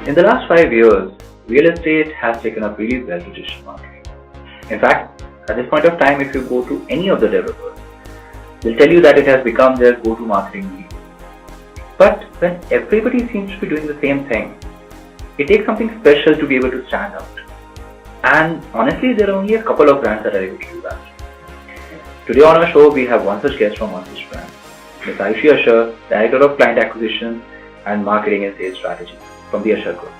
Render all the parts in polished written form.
In the last 5 years, real estate has taken up really well to digital marketing. In fact, at this point of time, if you go to any of the developers, they'll tell you that it has become their go-to marketing lead. But when everybody seems to be doing the same thing, it takes something special to be able to stand out. And honestly, there are only a couple of brands that are able to do that. Today on our show, we have one such guest from one such brand, Ms. Ayushi Ashar, Director of Client Acquisition and Marketing and Sales Strategy from the Ashar Group.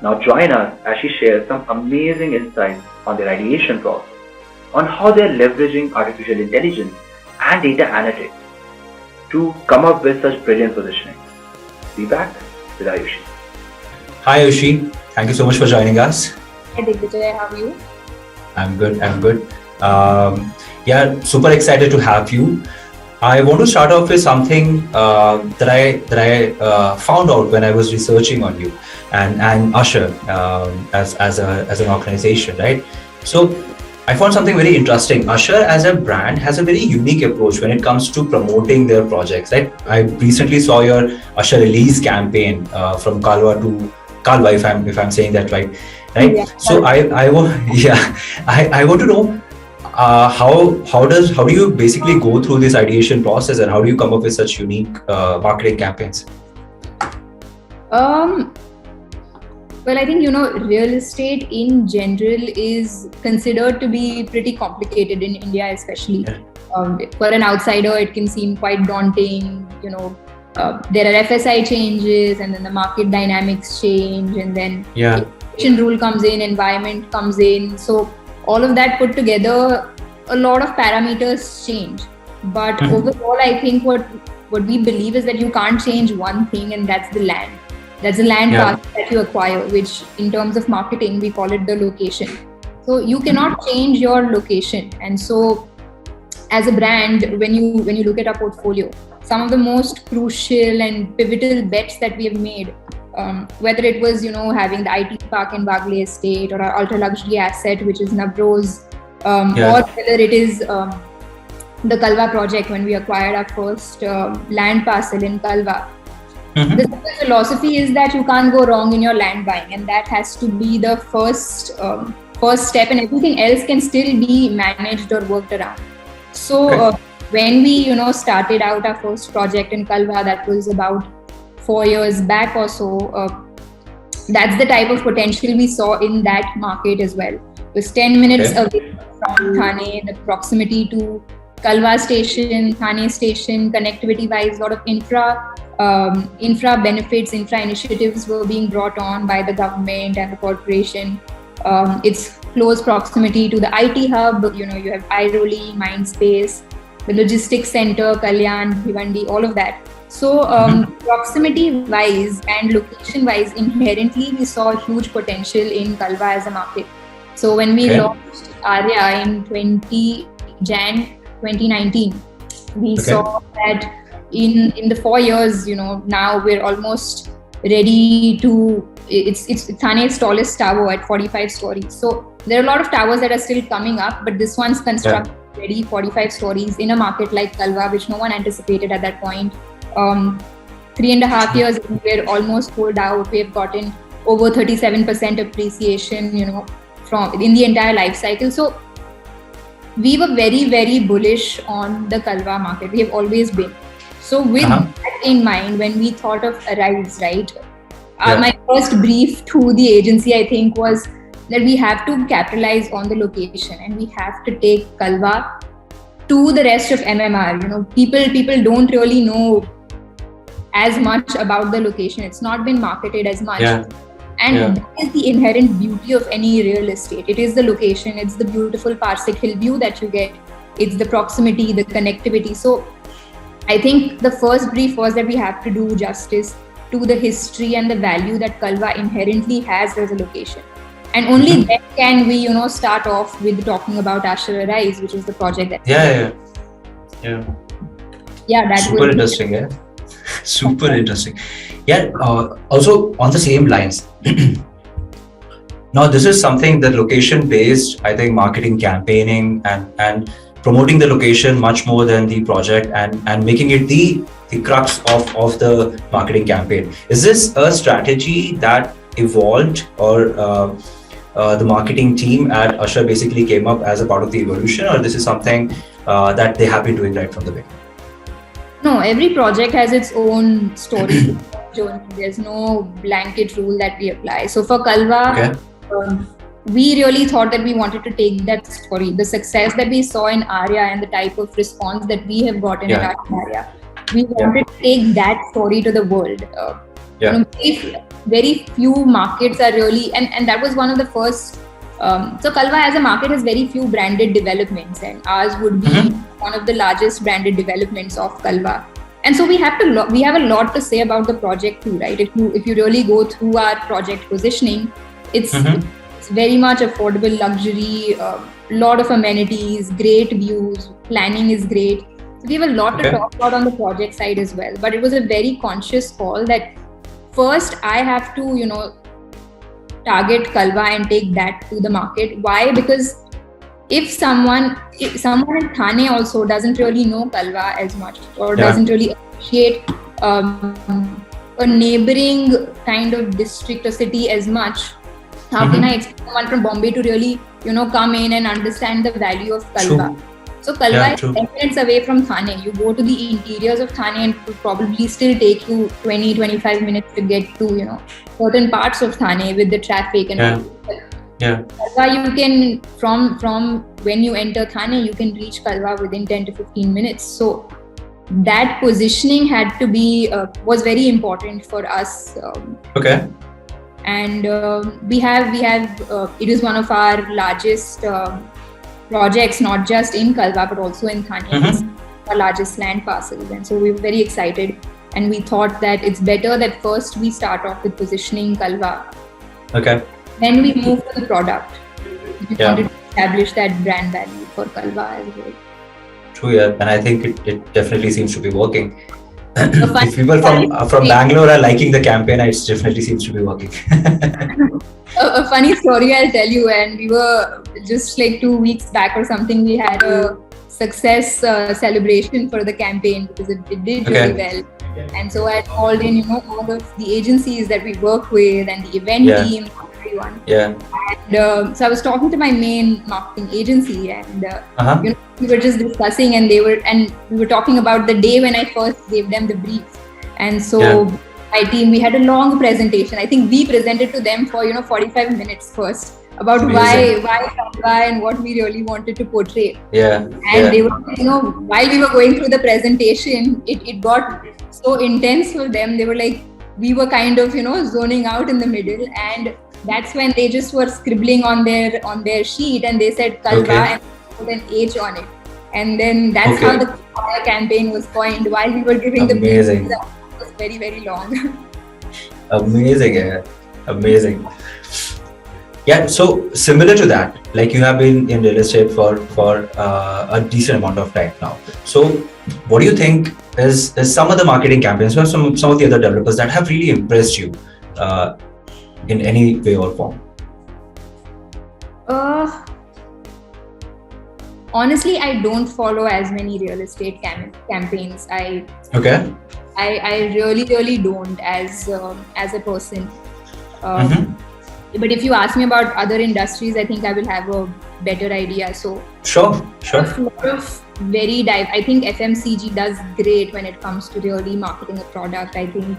Now join us as she shares some amazing insights on their ideation process, on how they are leveraging artificial intelligence and data analytics to come up with such brilliant positioning. Be back with Ayushi. Hi Ayushi, thank you so much for joining us. Hi Digvijay, how are you? I'm good. Super excited to have you. I want to start off with something that I found out when I was researching on you and Ashar as an organization, right? So I found something very interesting. Ashar as a brand has a very unique approach when it comes to promoting their projects, right? I recently saw your Ashar release campaign from Kalwa to Kalwa, if I'm saying that right? Yeah. So I want to know how do you basically go through this ideation process and how do you come up with such unique marketing campaigns? Well, I think, real estate in general is considered to be pretty complicated in India, especially. For an outsider, it can seem quite daunting. There are FSI changes, and then the market dynamics change, and then election rule comes in, environment comes in. So all of that put together, a lot of parameters change. But overall, I think what we believe is that you can't change one thing, and that's the land. That's the land parcel that you acquire, which in terms of marketing, we call it the location. So you cannot change your location. And so as a brand, when you look at our portfolio, some of the most crucial and pivotal bets that we have made, whether it was, having the IT park in Bagley Estate or our ultra luxury asset, which is Navroz, or whether it is the Kalwa project when we acquired our first land parcel in Kalwa. The simple philosophy is that you can't go wrong in your land buying, and that has to be the first step, and everything else can still be managed or worked around. So when we started out our first project in Kalwa, that was about 4 years back or so, that's the type of potential we saw in that market as well. It was 10 minutes away from Thane, the proximity to Kalwa station, Thane station, connectivity wise, a lot of infra benefits, infra initiatives were being brought on by the government and the corporation. It's close proximity to the IT hub, you have Airoli, Mindspace, the logistics center, Kalyan, Bhivandi, all of that. So proximity wise and location wise, inherently we saw huge potential in Kalwa as a market. So when we launched Arya in Jan 2019, we saw that in the 4 years, now we're almost ready to, it's Thane's tallest tower at 45 stories. So there are a lot of towers that are still coming up, but this one's constructed ready 45 stories in a market like Kalwa, which no one anticipated at that point. 3.5 years, we're almost sold out. We have gotten over 37% appreciation, from in the entire life cycle. So we were very, very bullish on the Kalwa market. We have always been. So with that in mind, when we thought of Arise, right, my first brief to the agency, I think, was that we have to capitalize on the location and we have to take Kalwa to the rest of MMR. People don't really know as much about the location. It's not been marketed as much. And that is the inherent beauty of any real estate. It is the location, it's the beautiful Parsik Hill view that you get, it's the proximity, the connectivity. So I think the first brief was that we have to do justice to the history and the value that Kalwa inherently has as a location. And only then can we, start off with talking about Ashar Rise, which is the project that. That super interesting. Super interesting. Also on the same lines. Now this is something that location-based, I think, marketing campaigning and promoting the location much more than the project and making it the the crux of the marketing campaign. Is this a strategy that evolved, or the marketing team at Ashar basically came up as a part of the evolution, or this is something that they have been doing right from the beginning? No, every project has its own story. There's no blanket rule that we apply. So for Kalva, we really thought that we wanted to take that story, the success that we saw in Arya and the type of response that we have gotten in Arya. We wanted to take that story to the world. Very few markets are really, and that was one of the first. So Kalva as a market has very few branded developments, and ours would be one of the largest branded developments of Kalva. And so we have a lot to say about the project too, right? If you really go through our project positioning, it's very much affordable luxury, lot of amenities, great views, planning is great. So we have a lot to talk about on the project side as well. But it was a very conscious call that first I have to, target Kalva and take that to the market. Why? Because if someone in Thane also doesn't really know Kalva as much, or doesn't really appreciate a neighboring kind of district or city as much, how can I expect someone from Bombay to really, come in and understand the value of Kalva? True. So Kalva is 10 minutes away from Thane. You go to the interiors of Thane and it will probably still take you 20-25 minutes to get to, certain parts of Thane with the traffic and Kalva, you can, from when you enter Thane, you can reach Kalva within 10 to 15 minutes. So that positioning had to be, was very important for us. And we have it is one of our largest projects, not just in Kalva but also in Thane. It's our largest land parcels, and so we were very excited, and we thought that it's better that first we start off with positioning Kalva, then we move to the product. We wanted to establish that brand value for Kalva as well. True, and I think it definitely seems to be working. If people from Bangalore are liking the campaign, it definitely seems to be working. A funny story I'll tell you, and we were just like 2 weeks back or something, we had a success celebration for the campaign because it did really well. And so I called in, all of the agencies that we work with and the event team, everyone. And so I was talking to my main marketing agency, and we were just discussing, and we were talking about the day when I first gave them the brief. And so my team, we had a long presentation. I think we presented to them for 45 minutes first about why Kalva and what we really wanted to portray. And they were, while we were going through the presentation, it got so intense for them. They were like, we were kind of zoning out in the middle, and that's when they just were scribbling on their sheet, and they said Kalva and put an H on it. And then that's how the campaign was coined while we were giving the brief. It was very, very long. Amazing. Yeah, so similar to that, like you have been in real estate for a decent amount of time now. So what do you think is some of the marketing campaigns or some of the other developers that have really impressed you in any way or form? Honestly, I don't follow as many real estate campaigns. I really, really don't as a person. But if you ask me about other industries, I think I will have a better idea. So sure. A lot of I think FMCG does great when it comes to really marketing a product. I think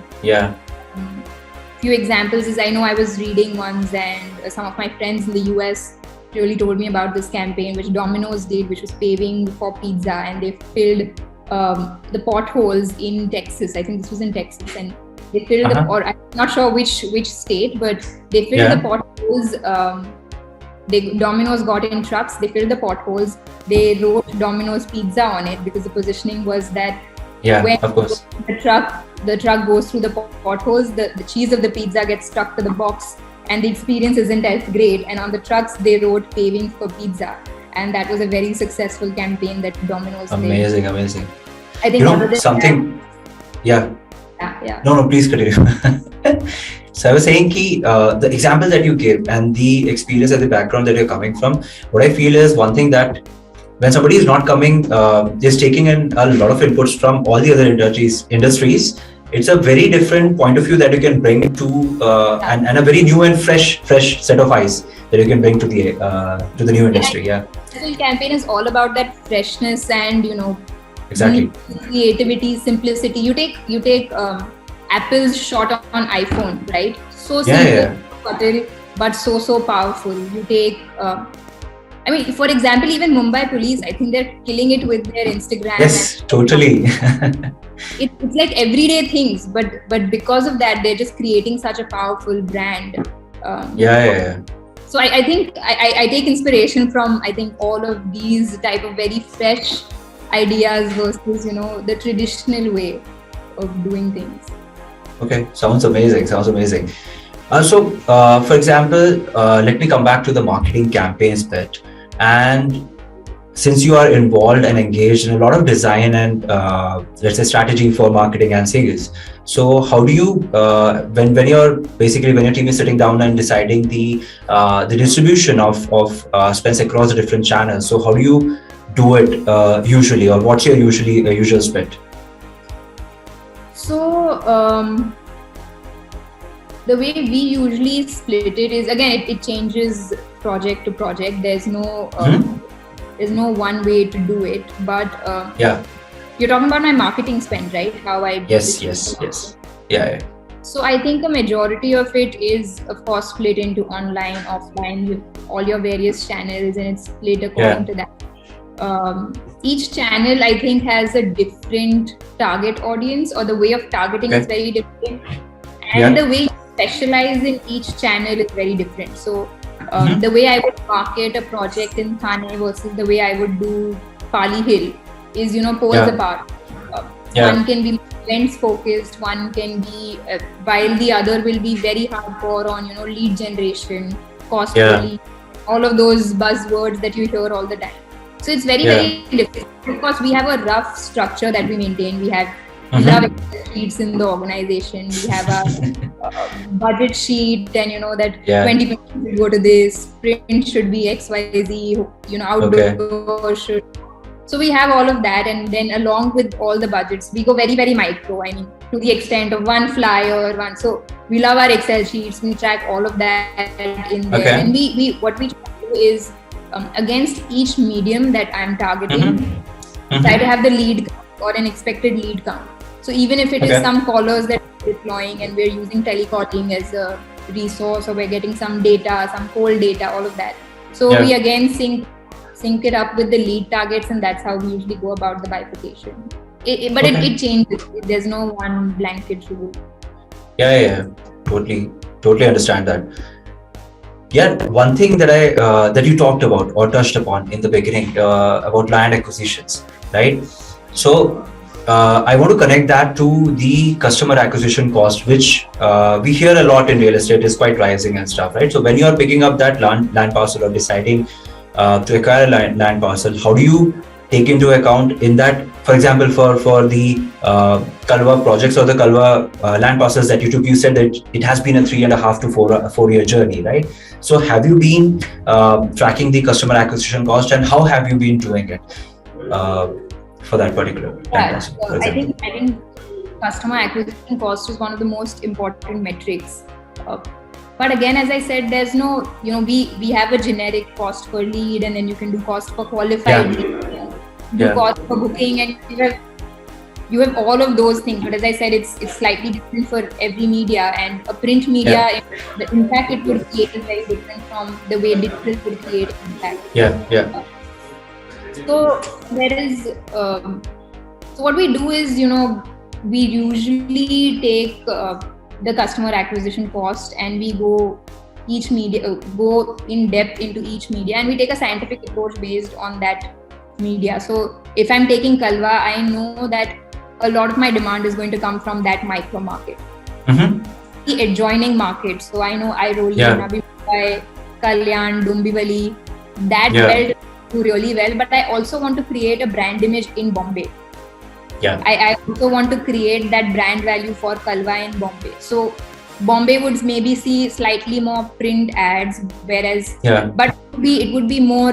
few examples is, I know I was reading once, and some of my friends in the US really told me about this campaign which Domino's did, which was paving for pizza, and they filled the potholes in Texas. I think this was in Texas, and they filled or I'm not sure which state, but they filled the potholes. Domino's got in trucks, they filled the potholes, they wrote Domino's Pizza on it because the positioning was that when of course the truck goes through the potholes, the cheese of the pizza gets stuck to the box and the experience isn't as great. And on the trucks they wrote paving for pizza, and that was a very successful campaign that Domino's did. Amazing. I think something that, No, please continue. So I was saying the example that you gave and the experience and the background that you're coming from, what I feel is one thing that when somebody is not coming, is taking in a lot of inputs from all the other industries, it's a very different point of view that you can bring to and a very new and fresh set of eyes that you can bring to the new industry. Yeah. Digital campaign is all about that freshness and exactly creativity, simplicity. You take Apple's shot on iPhone, right? So simple, but so powerful. You take I mean, for example, even Mumbai police, I think they're killing it with their Instagram. Yes, totally. It's like everyday things, but because of that, they're just creating such a powerful brand. So I think I take inspiration from, I think, all of these type of very fresh ideas versus, the traditional way of doing things. Okay, sounds amazing. So, for example, let me come back to the marketing campaigns bit. And since you are involved and engaged in a lot of design and let's say strategy for marketing and sales, so how do you when your team is sitting down and deciding the distribution of spends across the different channels, so how do you do it usually, or what's your usual split? So the way we usually split it is, again, it changes project to project. There's no one way to do it, but you're talking about my marketing spend, right? How I yes. Yeah. So I think a majority of it is, of course, split into online, offline, all your various channels, and it's split according to that. Each channel, I think, has a different target audience, or the way of targeting is very different, and the way you specialize in each channel is very different. So the way I would market a project in Thane versus the way I would do Pali Hill is, poles apart. One can be events focused, one can be, while the other will be very hardcore on, lead generation, cost per lead, all of those buzzwords that you hear all the time. So it's very, very different. Of course, we have a rough structure that we maintain. We have love sheets in the organization. We have a budget sheet, and that 20% should go to this, print should be XYZ, outdoor should. So we have all of that, and then along with all the budgets, we go very, very micro. I mean, to the extent of one flyer, So we love our Excel sheets. We track all of that in there, and we what we try to do is against each medium that I'm targeting, try to have the lead count or an expected lead count. So even if it is some callers that we're deploying and we're using telecalling as a resource, or we're getting some data, some cold data, all of that. So we again sync it up with the lead targets, and that's how we usually go about the bifurcation. But it changes. There's no one blanket rule. Yeah. Totally understand that. Yeah, one thing that you talked about or touched upon in the beginning about land acquisitions, right? So I want to connect that to the customer acquisition cost, which we hear a lot in real estate is quite rising and stuff, right? So when you are picking up that land parcel or deciding to acquire a land parcel, how do you take into account in that, for example, for the Kalwa projects or the Kalwa land parcels that you took, you said that it has been a 3.5 to 4 year journey, right? So have you been tracking the customer acquisition cost, and how have you been doing it for that particular land parcel? So I think customer acquisition cost is one of the most important metrics. But again, as I said, there's no, we have a generic cost per lead, and then you can do cost per qualified lead, cost per booking, and you have all of those things. But as I said, it's slightly different for every media, and a print media, the impact it would create is very different from the way digital would create impact. So there is, so what we do is, we usually take the customer acquisition cost, and we go in depth into each media, and we take a scientific approach based on that media. So if I'm taking Kalwa, I know that a lot of my demand is going to come from that micro market. The adjoining markets, so I know Airoli, Navi Mumbai, Kalyan, Dombivali, that belt do really well, but I also want to create a brand image in Bombay. I also want to create that brand value for Kalwa in Bombay. So Bombay would maybe see slightly more print ads, whereas but it would be more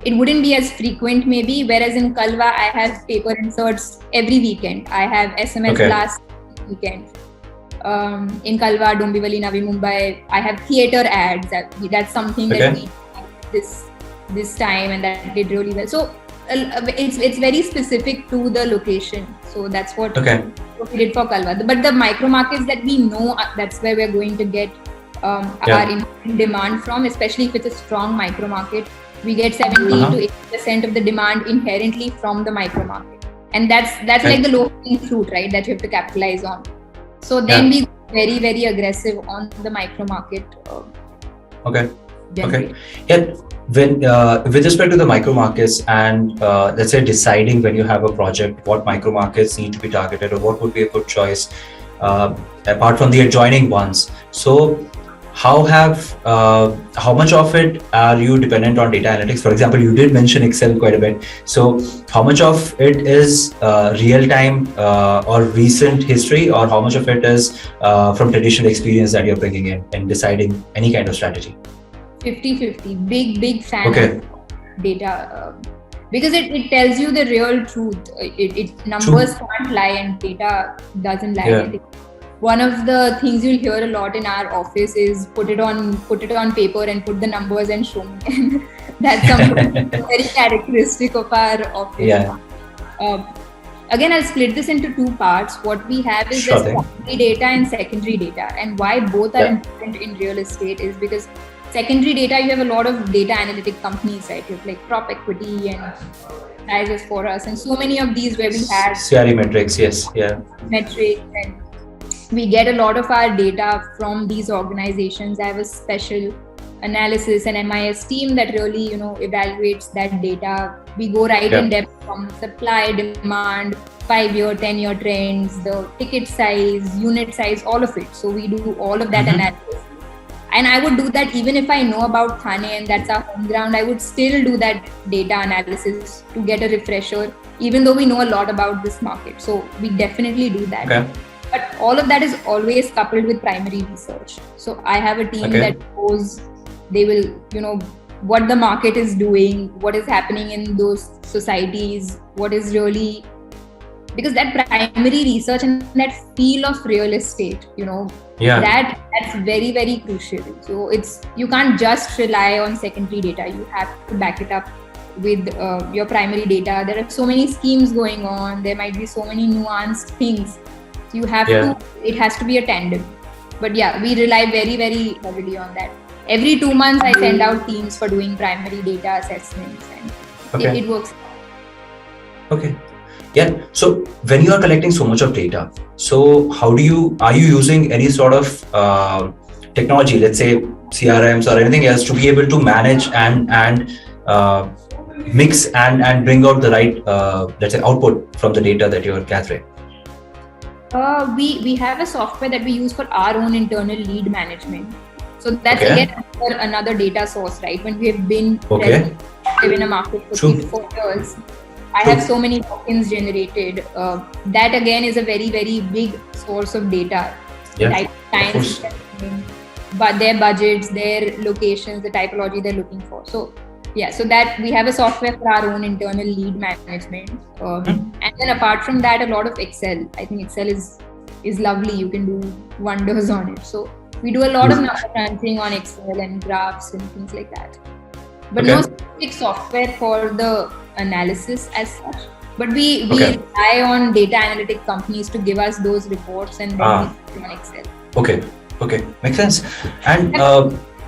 it wouldn't be as frequent maybe, whereas in Kalwa I have paper inserts every weekend. I have SMS blasts weekend. In Kalwa, Dombivali, Navi Mumbai, I have theatre ads. That's something that we this time, and that did really well. So it's very specific to the location. So that's what we did for Kalwa. But the micro markets that we know, that's where we're going to get our in demand from, especially if it's a strong micro market. We get 70 to 80% of the demand inherently from the micro market, and that's like the low-hanging fruit, right? That you have to capitalize on. So then we go very, very aggressive on the micro market. Yeah. When with respect to the micro markets and let's say deciding when you have a project, what micro markets need to be targeted, or what would be a good choice apart from the adjoining ones. So how much of it are you dependent on data analytics? For example, you did mention Excel quite a bit. So how much of it is real time or recent history, or how much of it is from traditional experience that you're bringing in deciding any kind of strategy? 50-50. Big fan of data because it tells you the real truth. Numbers can't lie and data doesn't lie. One of the things you'll hear a lot in our office is put it on paper and put the numbers and show me. That's something very characteristic of our office. Again, I'll split this into two parts. What we have is primary data and secondary data, and why both are important in real estate is because secondary data, you have a lot of data analytic companies, right? You have like Prop Equity and Sizes for Us, and so many of these where we have CRE metrics, metrics, and we get a lot of our data from these organizations. I have a special analysis and MIS team that really, evaluates that data. We go right in depth from supply, demand, 5-year, 10-year trends, the ticket size, unit size, all of it. So we do all of that analysis. And I would do that even if I know about Thane and that's our home ground, I would still do that data analysis to get a refresher, even though we know a lot about this market. So we definitely do that. But all of that is always coupled with primary research. So I have a team that goes, they will, what the market is doing, what is happening in those societies, what is really, because that primary research and that feel of real estate, that's very, very crucial. So you can't just rely on secondary data. You have to back it up with your primary data. There are so many schemes going on. There might be so many nuanced things. So you have to, it has to be a tandem. But we rely very, very heavily on that. Every 2 months, I send out teams for doing primary data assessments, and it works. So when you are collecting so much of data, so are you using any sort of technology, let's say CRMs or anything else, to be able to manage and mix and bring out the right, let's say, output from the data that you're gathering? We have a software that we use for our own internal lead management. So that's again another data source, right? When we have been in a market for 3 to 4 years, I have so many tokens generated. That again is a very, very big source of data. Type times, but their budgets, their locations, the typology they're looking for. So so that we have a software for our own internal lead management. And then apart from that, a lot of Excel. I think Excel is lovely. You can do wonders on it. So we do a lot of number crunching on Excel and graphs and things like that. But no specific software for the analysis as such. But we rely on data analytic companies to give us those reports, and then we do on Excel. Okay, makes sense. And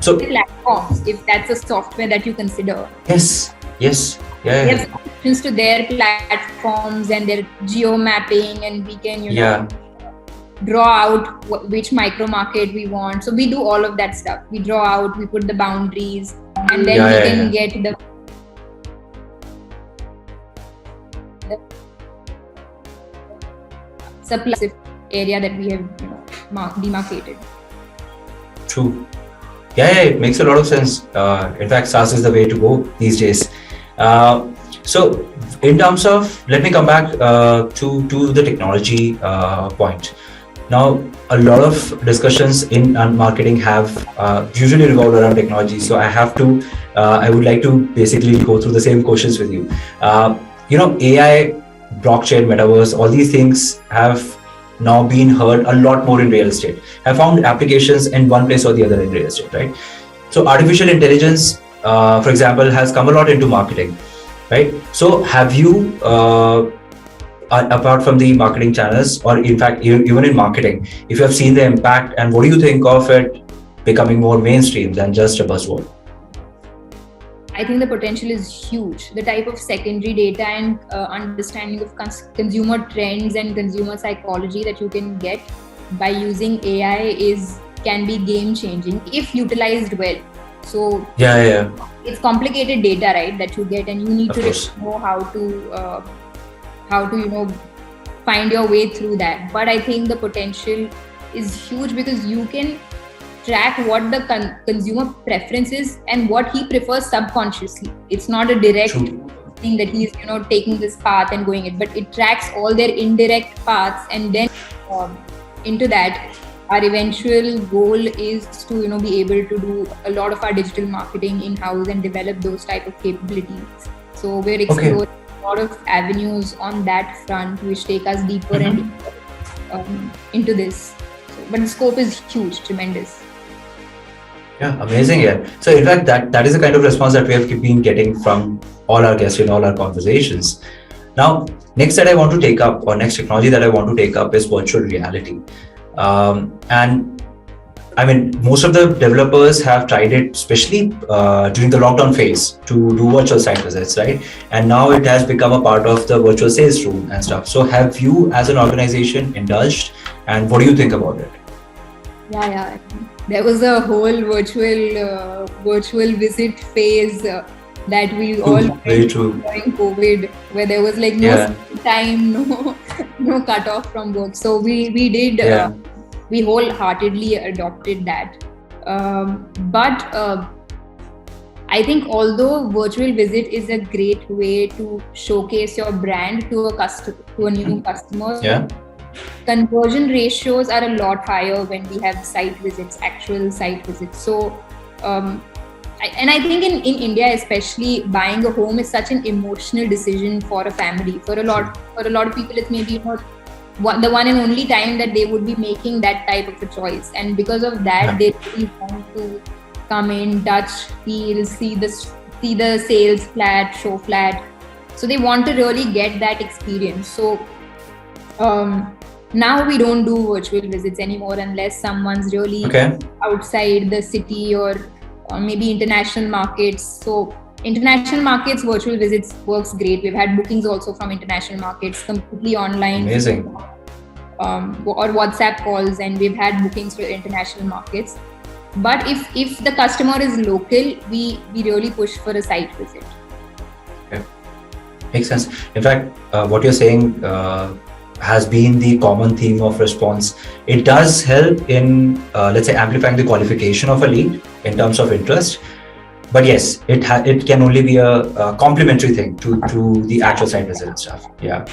so platforms, if that's a software that you consider. Yes. We have subscriptions to their platforms and their geo mapping, and we can draw out which micro market we want. So we do all of that stuff. We draw out, we put the boundaries, and then we can get the supply area that we have demarcated. True. It makes a lot of sense. In fact, SaaS is the way to go these days. So in terms of, let me come back to the technology point. Now, a lot of discussions in marketing have usually revolved around technology. So I would like to basically go through the same questions with you. AI, blockchain, metaverse, all these things have now been heard a lot more in real estate. Have found applications in one place or the other in real estate, right? So artificial intelligence, for example, has come a lot into marketing, right? So have you, apart from the marketing channels, or in fact, even in marketing, if you have seen the impact, and what do you think of it becoming more mainstream than just a buzzword? I think the potential is huge. The type of secondary data and understanding of consumer trends and consumer psychology that you can get by using AI can be game changing if utilized well. So Yeah. it's complicated data, right, that you get, and you need to know how to find your way through that. But I think the potential is huge because you can track what the consumer preference is and what he prefers subconsciously. It's not a direct thing that he's taking this path and going it, but it tracks all their indirect paths, and then into that our eventual goal is to be able to do a lot of our digital marketing in-house and develop those type of capabilities. So we're exploring a lot of avenues on that front which take us deeper and deeper into this. But the scope is huge, tremendous. Yeah, amazing. Yeah. So in fact, that is the kind of response that we have been getting from all our guests in all our conversations. Now, next technology that I want to take up is virtual reality. And I mean, most of the developers have tried it, especially during the lockdown phase, to do virtual site visits, right? And now it has become a part of the virtual sales room and stuff. So have you as an organization indulged, and what do you think about it? Yeah. There was a whole virtual visit phase that we all went during COVID, where there was like no time, no cut off from work. So we did, we wholeheartedly adopted that. But I think although virtual visit is a great way to showcase your brand to a new customer, conversion ratios are a lot higher when we have actual site visits. So, I think in India especially, buying a home is such an emotional decision for a family. For a lot of people, it's maybe the one and only time that they would be making that type of a choice. And because of that, they really want to come in, touch, feel, see the sales flat, show flat. So they want to really get that experience. So, now we don't do virtual visits anymore unless someone's really outside the city or maybe international markets. So international markets, virtual visits works great. We've had bookings also from international markets completely online. Amazing. Or WhatsApp calls, and we've had bookings for international markets. But if the customer is local, we really push for a site visit. Okay. Makes sense. In fact, what you're saying has been the common theme of response. It does help in, let's say, amplifying the qualification of a lead in terms of interest. But yes, it can only be a complementary thing to the actual site visit and stuff. Yeah.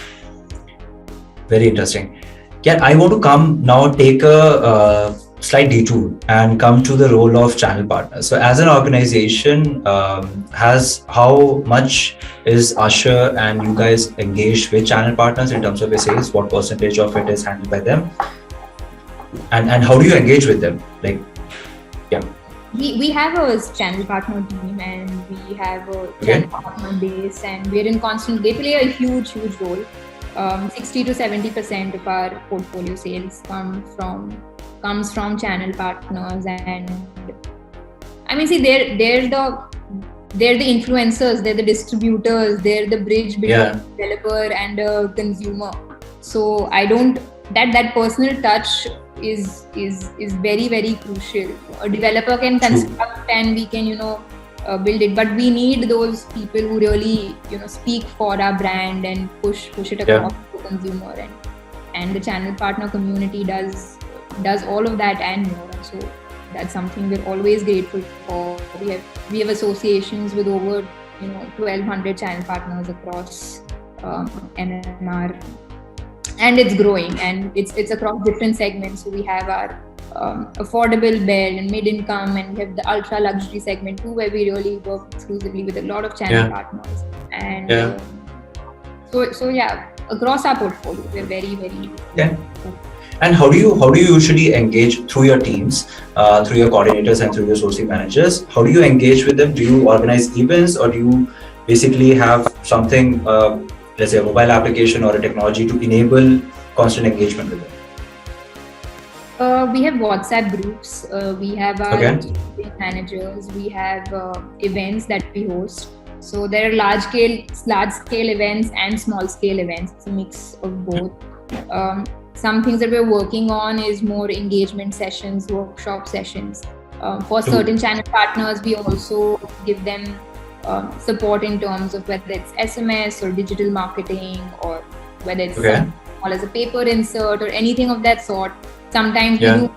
Very interesting. Yeah, I want to take a slight detour and come to the role of channel partners. So as an organization, how much is Ashar and you guys engaged with channel partners in terms of your sales? What percentage of it is handled by them? And how do you engage with them? We have a channel partner team, and we have a channel partner base, and we're in constant, they play a huge role. 60 to 70% of our portfolio sales comes from channel partners. And I mean, see, they're the influencers, they're the distributors, they're the bridge between the developer and the consumer. So that personal touch is very, very crucial. A developer can construct and we can build it, but we need those people who really speak for our brand and push it across to the consumer, and the channel partner community does all of that and more. So that's something we're always grateful for. We have associations with over 1,200 channel partners across MMR, and it's growing, and it's across different segments. So we have our affordable bed and mid-income, and we have the ultra luxury segment too, where we really work exclusively with a lot of channel partners. And so yeah, across our portfolio, we're very And how do you usually engage through your teams, through your coordinators and through your sourcing managers? How do you engage with them? Do you organize events, or do you basically have something, let's say a mobile application or a technology to enable constant engagement with them? We have WhatsApp groups. We have our sourcing managers. We have events that we host. So there are large scale events and small scale events. It's a mix of both. Some things that we're working on is more engagement sessions, workshop sessions. For certain channel partners, we also give them support in terms of whether it's SMS or digital marketing, or whether it's small as a paper insert or anything of that sort. Sometimes we do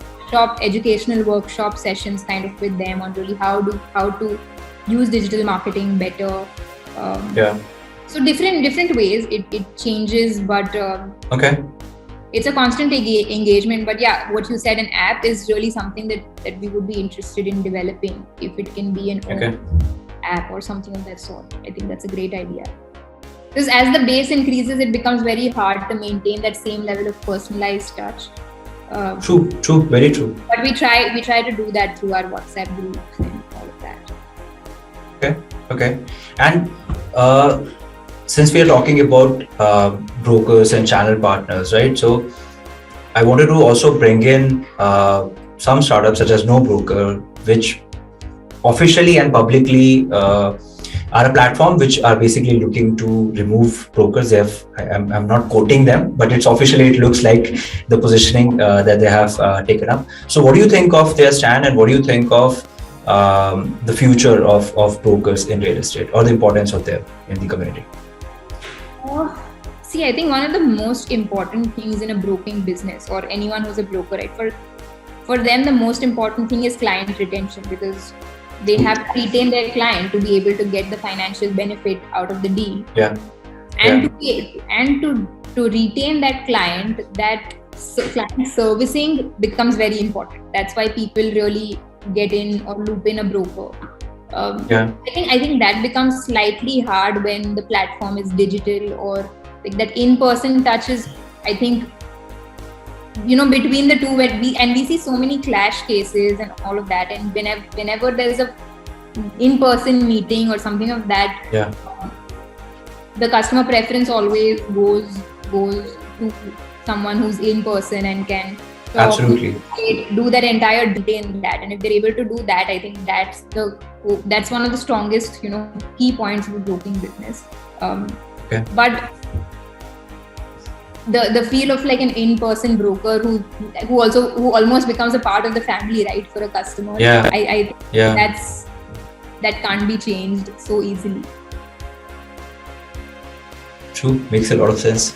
educational workshop sessions kind of with them on really how to use digital marketing better. So different ways it changes, but it's a constant engagement. But yeah, what you said, an app is really something that we would be interested in developing, if it can be an own app or something of that sort. I think that's a great idea. Because as the base increases, it becomes very hard to maintain that same level of personalized touch. True, very true. But we try to do that through our WhatsApp groups and all of that. Okay. And since we are talking about brokers and channel partners, right? So I wanted to also bring in some startups such as No Broker, which officially and publicly are a platform which are basically looking to remove brokers. I'm not quoting them, but it's officially, it looks like the positioning that they have taken up. So what do you think of their stand, and what do you think of the future of brokers in real estate, or the importance of them in the community? See, I think one of the most important things in a broking business, or anyone who's a broker, right? For them, the most important thing is client retention, because they have to retain their client to be able to get the financial benefit out of the deal. And to retain that client, client servicing becomes very important. That's why people really get in or loop in a broker. I think that becomes slightly hard when the platform is digital, or like that in-person touch is, I think, between the two, where we see so many clash cases and all of that. And whenever there's a in-person meeting or something of that, the customer preference always goes to someone who's in person and can do that entire detail in that. And if they're able to do that, I think that's one of the strongest key points of the broking business. But the feel of like an in-person broker who almost becomes a part of the family, right, for a customer. I that can't be changed so easily. True, makes a lot of sense.